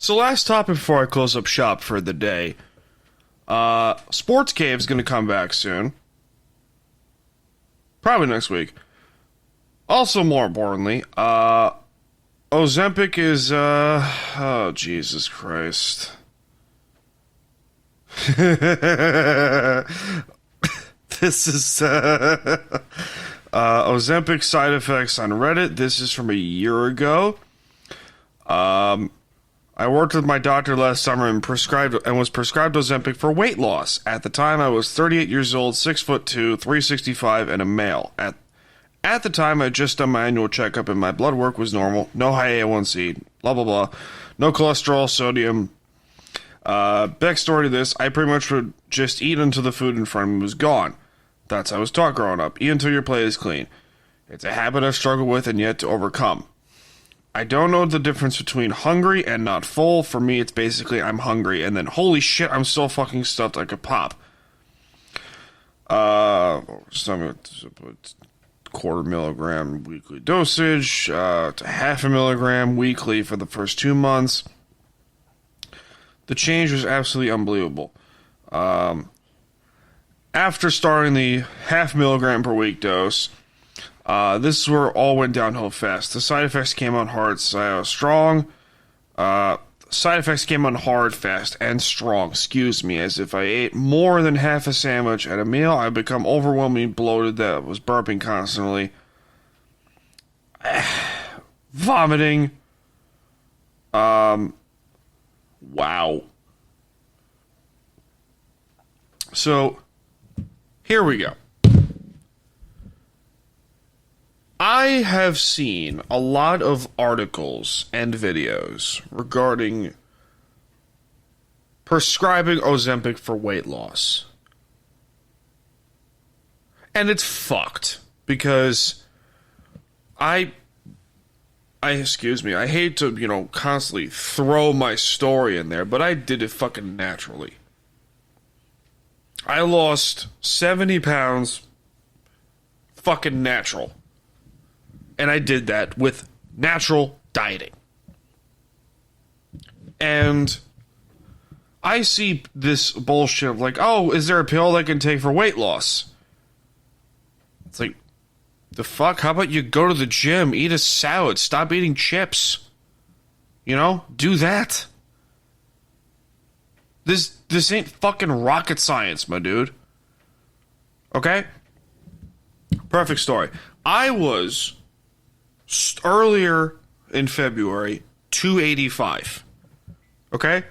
So last topic before I close up shop for the day. Sports Cave's going to come back soon. Probably next week. Also, more importantly, Ozempic is, oh, Jesus Christ. This is, Ozempic side effects on Reddit. This is from a year ago. I worked with my doctor last summer and was prescribed Ozempic for weight loss. At the time, I was 38 years old, 6'2", 365, and a male. At the time, I had just done my annual checkup and my blood work was normal. No high A1C, blah, blah, blah. No cholesterol, sodium. Backstory to this, I pretty much would just eat until the food in front of me was gone. That's how I was taught growing up. Eat until your plate is clean. It's a habit I've struggled with and yet to overcome. I don't know the difference between hungry and not full. For me, it's basically I'm hungry, and then holy shit, I'm so fucking stuffed I could pop. Some quarter milligram weekly dosage to half a milligram weekly for the first 2 months. The change was absolutely unbelievable. After starting the half milligram per week dose, this is where it all went downhill fast. The side effects came on hard, strong. Side effects came on hard, fast, and strong. Excuse me, as if I ate more than half a sandwich at a meal, I'd become overwhelmingly bloated that was burping constantly. Vomiting. Wow. So, here we go. I have seen a lot of articles and videos regarding prescribing Ozempic for weight loss. And it's fucked because I hate to, constantly throw my story in there, but I did it fucking naturally. I lost 70 pounds fucking natural. And I did that with natural dieting. And I see this bullshit of like, oh, is there a pill I can take for weight loss? It's like, the fuck? How about you go to the gym, eat a salad, stop eating chips? Do that. This ain't fucking rocket science, my dude. Okay? Perfect story. I was earlier in February 285. Okay?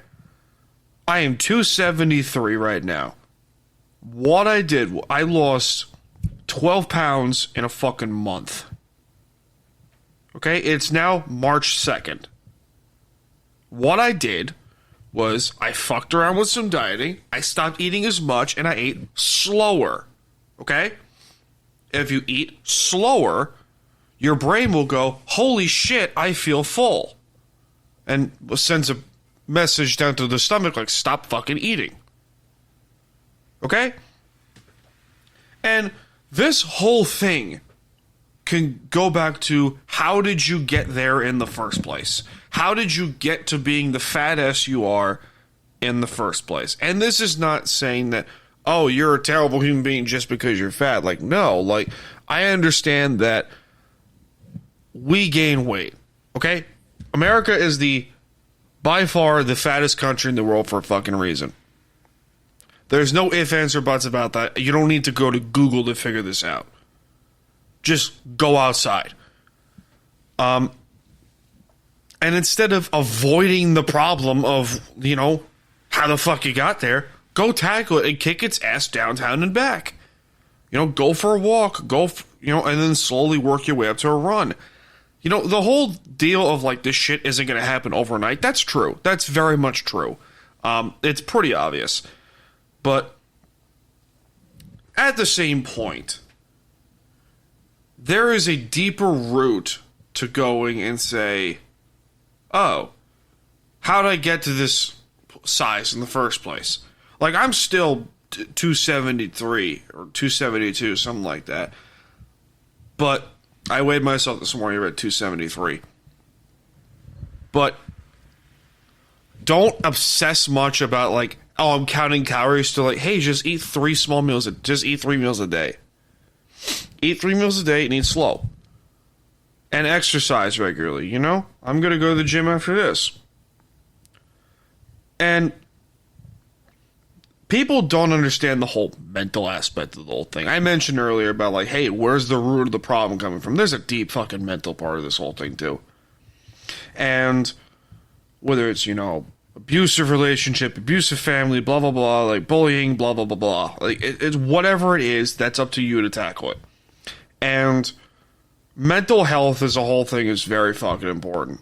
I am 273 right now. What I did, I lost 12 pounds in a fucking month. Okay? It's now March 2nd. What I did was I fucked around with some dieting, I stopped eating as much, and I ate slower. Okay? If you eat slower, your brain will go, holy shit, I feel full. And sends a message down to the stomach like, stop fucking eating. Okay? And this whole thing can go back to, how did you get there in the first place? How did you get to being the fat ass you are in the first place? And this is not saying that, oh, you're a terrible human being just because you're fat. Like, no. Like, I understand that we gain weight, okay? America is by far the fattest country in the world for a fucking reason. There's no ifs, ands, or buts about that. You don't need to go to Google to figure this out. Just go outside. And instead of avoiding the problem of, how the fuck you got there, go tackle it and kick its ass downtown and back. Go for a walk, and then slowly work your way up to a run. The whole deal of, like, this shit isn't going to happen overnight, that's true. That's very much true. It's pretty obvious. But at the same point, there is a deeper route to going and say, oh, how did I get to this size in the first place? Like, I'm still 273 or 272, something like that. But I weighed myself this morning at 273. But don't obsess much about like, oh, I'm counting calories to like, hey, just eat 3 meals a day. Eat 3 meals a day and eat slow. And exercise regularly, you know? I'm going to go to the gym after this. And people don't understand the whole mental aspect of the whole thing. I mentioned earlier about like, hey, where's the root of the problem coming from? There's a deep fucking mental part of this whole thing too. And whether it's, you know, abusive relationship, abusive family, blah, blah, blah, like bullying, blah, blah, blah, blah. Like, it's whatever it is, that's up to you to tackle it. And mental health as a whole thing is very fucking important.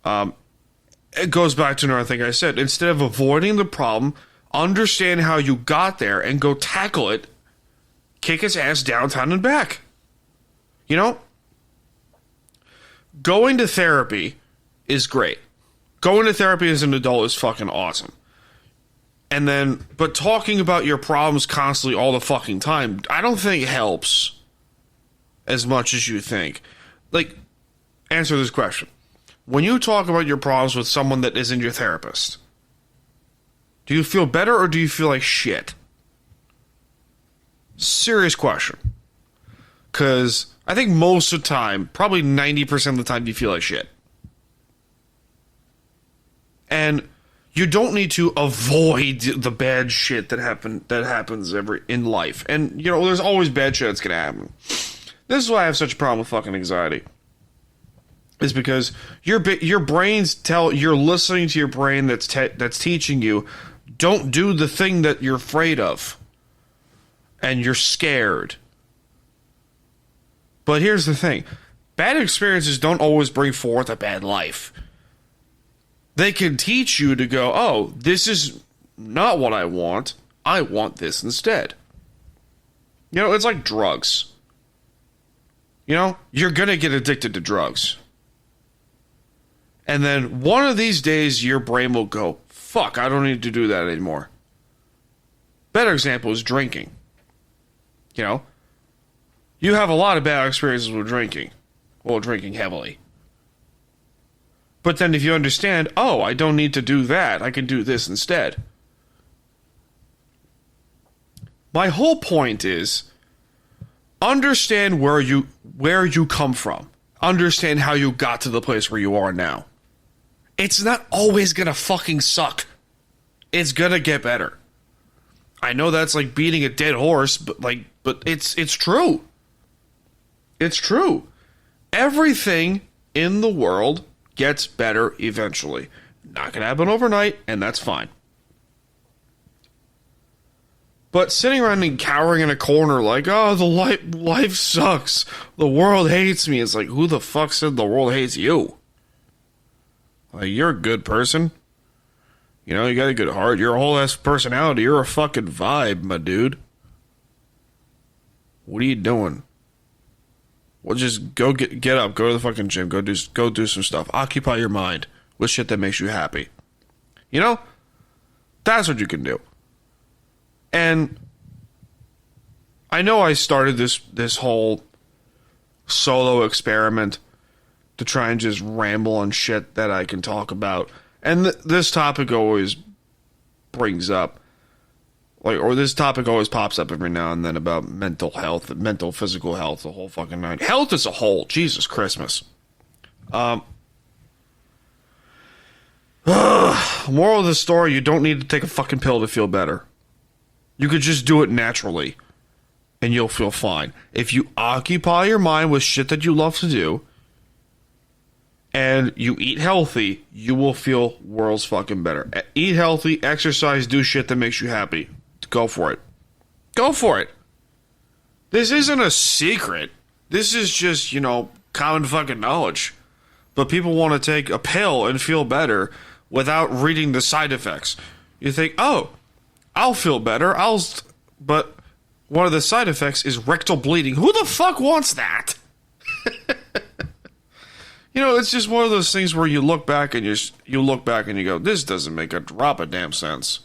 It goes back to another thing I said. Instead of avoiding the problem, understand how you got there and go tackle it. Kick its ass downtown and back. You know? Going to therapy is great. Going to therapy as an adult is fucking awesome. But talking about your problems constantly all the fucking time, I don't think it helps as much as you think. Like, answer this question. When you talk about your problems with someone that isn't your therapist, do you feel better or do you feel like shit? Serious question. Because I think most of the time, probably 90% of the time, you feel like shit. And you don't need to avoid the bad shit that happens in life. And, you know, there's always bad shit that's going to happen. This is why I have such a problem with fucking anxiety. Is because you're listening to your brain that's teaching you, don't do the thing that you're afraid of. And you're scared. But here's the thing. Bad experiences don't always bring forth a bad life. They can teach you to go, oh, this is not what I want. I want this instead. You know, it's like drugs. You know, you're going to get addicted to drugs. And then one of these days, your brain will go, fuck, I don't need to do that anymore. Better example is drinking. You know, you have a lot of bad experiences with drinking. Well, drinking heavily. But then if you understand, oh, I don't need to do that. I can do this instead. My whole point is, understand where you come from. Understand how you got to the place where you are now. It's not always gonna fucking suck. It's gonna get better. I know that's like beating a dead horse, but it's true. It's true. Everything in the world gets better eventually. Not gonna happen overnight, and that's fine. But sitting around and cowering in a corner like, oh, the life sucks. The world hates me. It's like, who the fuck said the world hates you? Like, you're a good person. You know, you got a good heart. You're a whole ass personality. You're a fucking vibe, my dude. What are you doing? Well, just go get up. Go to the fucking gym. Go do some stuff. Occupy your mind with shit that makes you happy. You know? That's what you can do. And I know I started this whole solo experiment to try and just ramble on shit that I can talk about. And this topic always brings up, or this topic always pops up every now and then about mental health, mental, physical health, the whole fucking night. Health as a whole. Jesus Christmas. Moral of the story, you don't need to take a fucking pill to feel better. You could just do it naturally, and you'll feel fine. If you occupy your mind with shit that you love to do, and you eat healthy, you will feel worlds fucking better. Eat healthy, exercise, do shit that makes you happy. Go for it. Go for it. This isn't a secret. This is just, you know, common fucking knowledge. But people want to take a pill and feel better without reading the side effects. You think, oh, I'll feel better. But one of the side effects is rectal bleeding. Who the fuck wants that? You know, it's just one of those things where you look back and you go, this doesn't make a drop of damn sense.